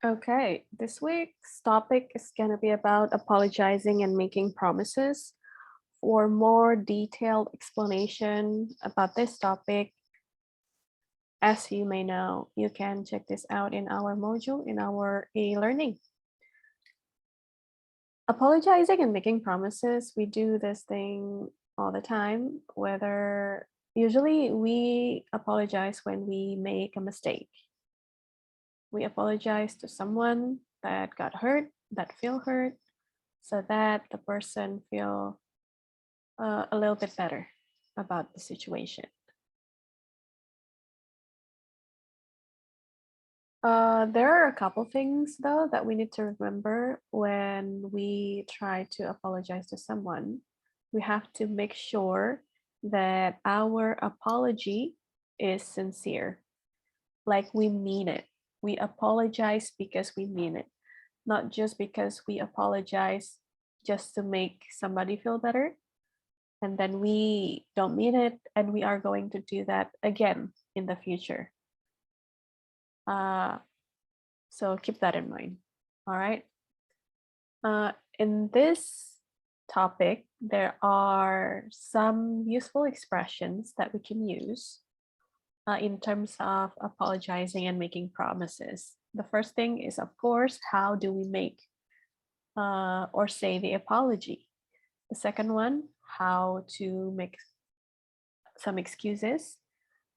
Okay, this week's topic is going to be about apologizing and making promises. For more detailed explanation about this topic, as you may know, you can check this out in our module in our e-learning. Apologizing and making promises, we do this thing all the time, whether usually we apologize when we make a mistake. We apologize to someone that got hurt, that feel hurt, so that the person feel a little bit better about the situation. There are a couple things though that we need to remember when we try to apologize to someone. We have to make sure that our apology is sincere, like we mean it. We apologize because we mean it, not just because we apologize just to make somebody feel better. And then we don't mean it, and we are going to do that again in the future. Uh, so keep that in mind. All right. In this topic, there are some useful expressions that we can use in terms of apologizing and making promises. The first thing is, of course, how do we make or say the apology? The second one, how to make some excuses.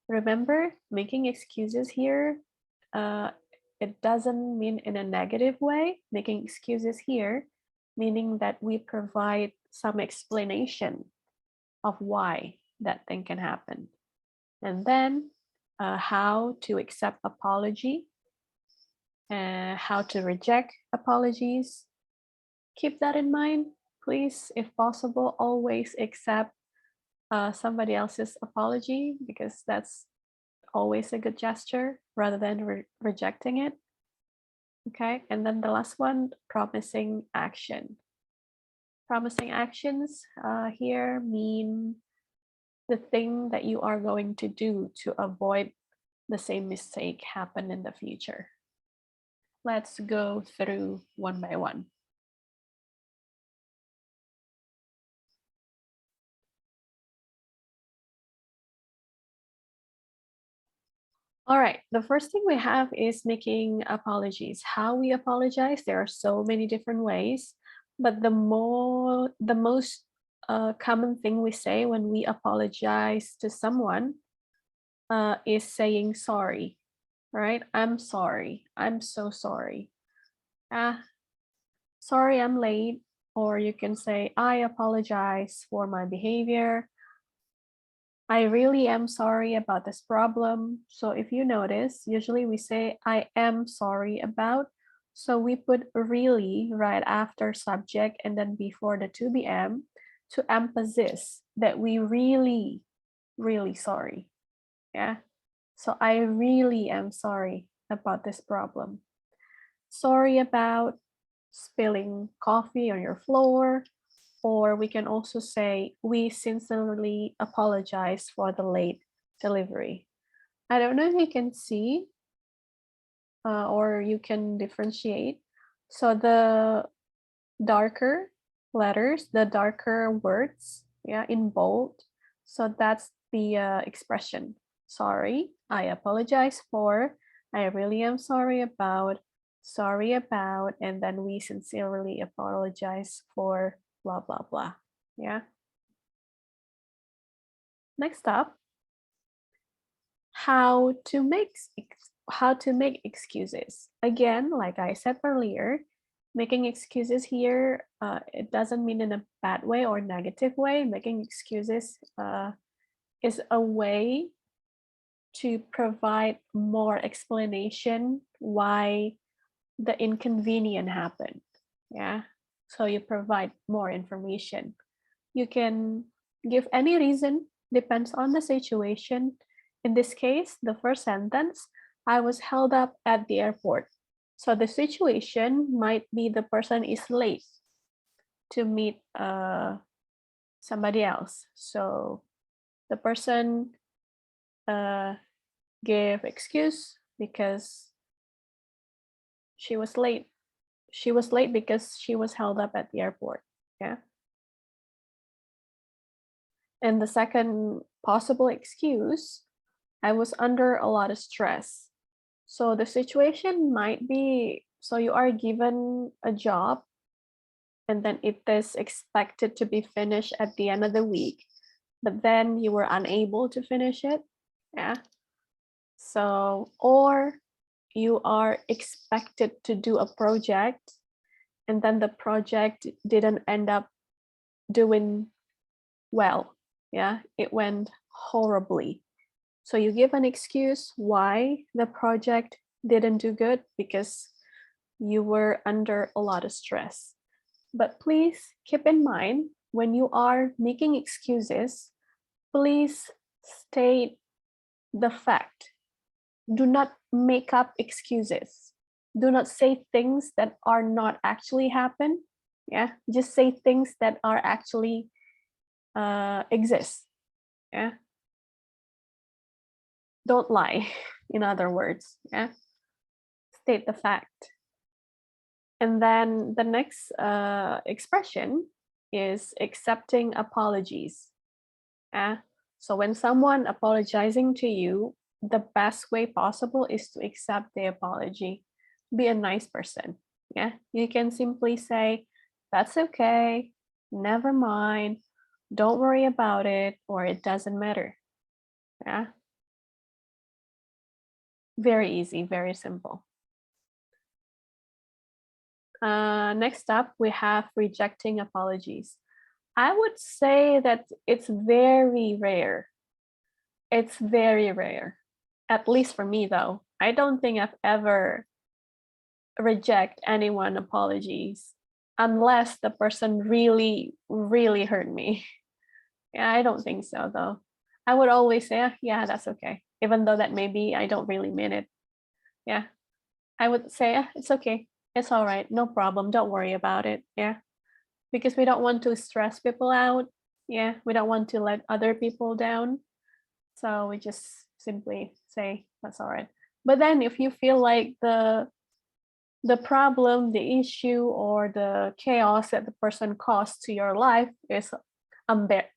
Remember, making excuses here, uh, it doesn't mean in a negative way. Making excuses here, meaning that we provide some explanation of why that thing can happen. And then how to accept apology, how to reject apologies. Keep that in mind. Please, if possible, always accept somebody else's apology because that's always a good gesture rather than rejecting it. Okay, and then the last one, promising action. Promising actions here mean the thing that you are going to do to avoid the same mistake happen in the future. Let's go through one by one. All right, the first thing we have is making apologies. How we apologize, there are so many different ways, but the most common thing we say when we apologize to someone is saying sorry, right? I'm sorry. I'm so sorry. Ah, sorry I'm late. Or you can say, I apologize for my behavior. I really am sorry about this problem. So if you notice, usually we say, I am sorry about. So we put really right after subject and then before the to be am to emphasize that we really, really sorry. Yeah. So I really am sorry about this problem. Sorry about spilling coffee on your floor. Or we can also say, we sincerely apologize for the late delivery. I don't know if you can see or you can differentiate. So the darker letters, the darker words, yeah, in bold. So that's the expression. Sorry, I apologize for, I really am sorry about, and then we sincerely apologize for blah, blah, blah. Yeah. Next up, how to make excuses. Again, like I said earlier, making excuses here, it doesn't mean in a bad way or negative way. Making excuses is a way to provide more explanation why the inconvenience happened. Yeah. So you provide more information. You can give any reason, depends on the situation. In this case, the first sentence, I was held up at the airport. So the situation might be the person is late to meet somebody else. So the person gave excuse because She was late. She was late because she was held up at the airport. Yeah. And the second possible excuse, I was under a lot of stress. So the situation might be, so you are given a job and then it is expected to be finished at the end of the week, but then you were unable to finish it. Yeah. So, or you are expected to do a project and then the project didn't end up doing well. Yeah, it went horribly. So you give an excuse why the project didn't do good because you were under a lot of stress. But please keep in mind when you are making excuses, please state the fact. Do not make up excuses. Do not say things that are not actually happen. Yeah, just say things that are actually exist. Yeah, don't lie. In other words, yeah, state the fact. And then the next expression is accepting apologies. Yeah. So when someone apologizing to you, the best way possible is to accept the apology. Be a nice person. Yeah. You can simply say, that's okay, never mind, don't worry about it, or it doesn't matter. Yeah. Very easy, very simple. Next up, we have rejecting apologies. I would say that it's very rare. It's very rare. At least for me, though. I don't think I've ever reject anyone apologies unless the person really, really hurt me. Yeah, I don't think so, though. I would always say, "Ah, yeah, that's okay. Even though that maybe I don't really mean it. Yeah. I would say, "Ah, it's okay. It's all right. No problem. Don't worry about it." Yeah. Because we don't want to stress people out. Yeah. We don't want to let other people down. So we just simply say, that's all right. But then if you feel like the problem, the issue, or the chaos that the person caused to your life is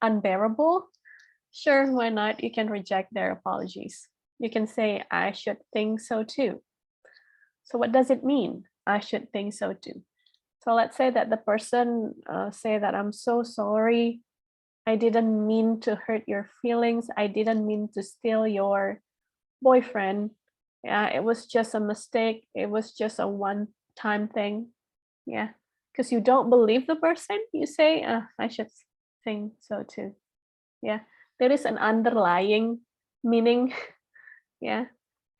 unbearable, sure, why not? You can reject their apologies. You can say, I should think so too. So what does it mean? I should think so too. So let's say that the person say that I'm so sorry. I didn't mean to hurt your feelings. I didn't mean to steal your boyfriend. Yeah, it was just a mistake. It was just a one-time thing. Yeah, because you don't believe the person, you say, I should think so too. Yeah, there is an underlying meaning. Yeah,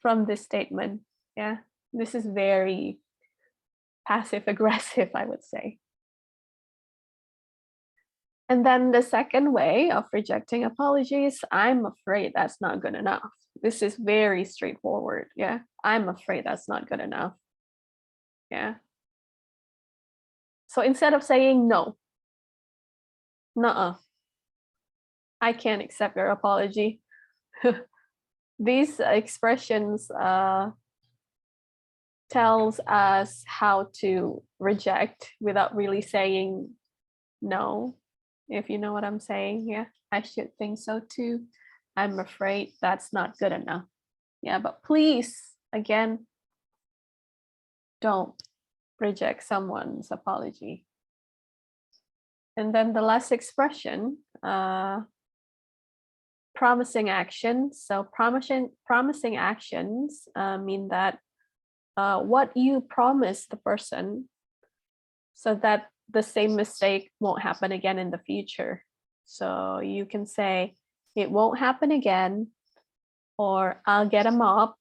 from this statement. Yeah, this is very passive aggressive, I would say. And then the second way of rejecting apologies, I'm afraid that's not good enough. This is very straightforward. Yeah, I'm afraid that's not good enough. Yeah. So instead of saying no, nuh-uh, I can't accept your apology. These expressions tells us how to reject without really saying no, if you know what I'm saying. Yeah, I should think so too. I'm afraid that's not good enough. Yeah, but please, again, don't reject someone's apology. And then the last expression, promising actions. So promising actions mean that what you promise the person so that the same mistake won't happen again in the future. So you can say, it won't happen again, or I'll get a mop.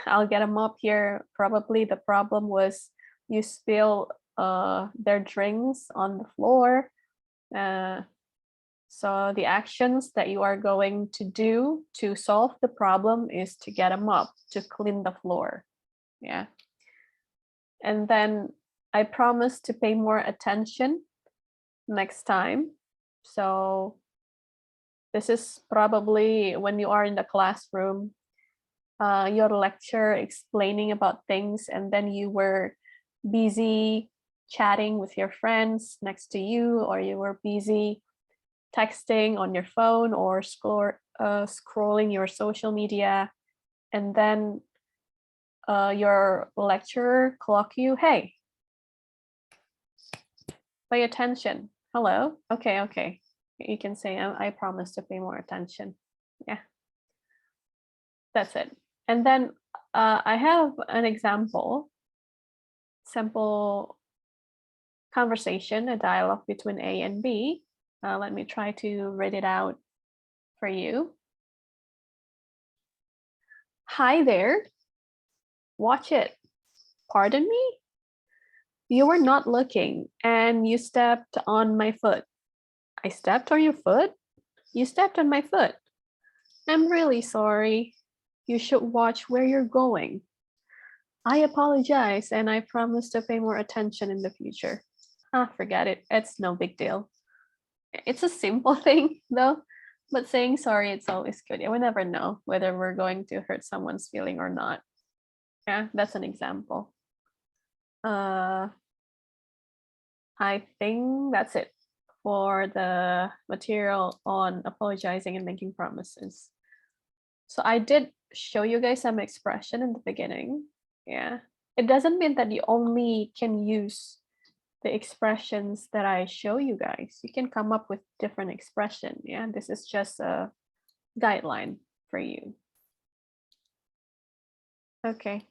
I'll get a mop here. Probably the problem was you spill their drinks on the floor. So the actions that you are going to do to solve the problem is to get a mop to clean the floor. Yeah. And then I promise to pay more attention next time. So this is probably when you are in the classroom your lecture explaining about things, and then you were busy chatting with your friends next to you, or you were busy texting on your phone or scrolling your social media, and then your lecturer clock you, hey, pay attention. Hello? Okay, okay. You can say, I promise to pay more attention. Yeah, that's it. And then I have an example, simple conversation, a dialogue between A and B. Let me try to read it out for you. Hi there. Watch it. Pardon me? You were not looking and you stepped on my foot. I stepped on your foot? You stepped on my foot. I'm really sorry. You should watch where you're going. I apologize and I promise to pay more attention in the future. Ah, forget it. It's no big deal. It's a simple thing though, but saying sorry, it's always good. We never know whether we're going to hurt someone's feeling or not. Yeah, that's an example. I think that's it for the material on apologizing and making promises. So I did show you guys some expression in the beginning. Yeah. It doesn't mean that you only can use the expressions that I show you guys. You can come up with different expression. Yeah. This is just a guideline for you. Okay.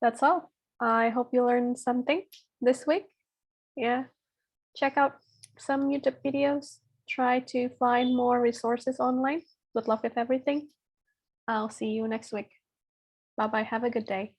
That's all. I hope you learned something this week. Yeah. Check out some YouTube videos. Try to find more resources online. Good luck with everything. I'll see you next week. Bye bye. Have a good day.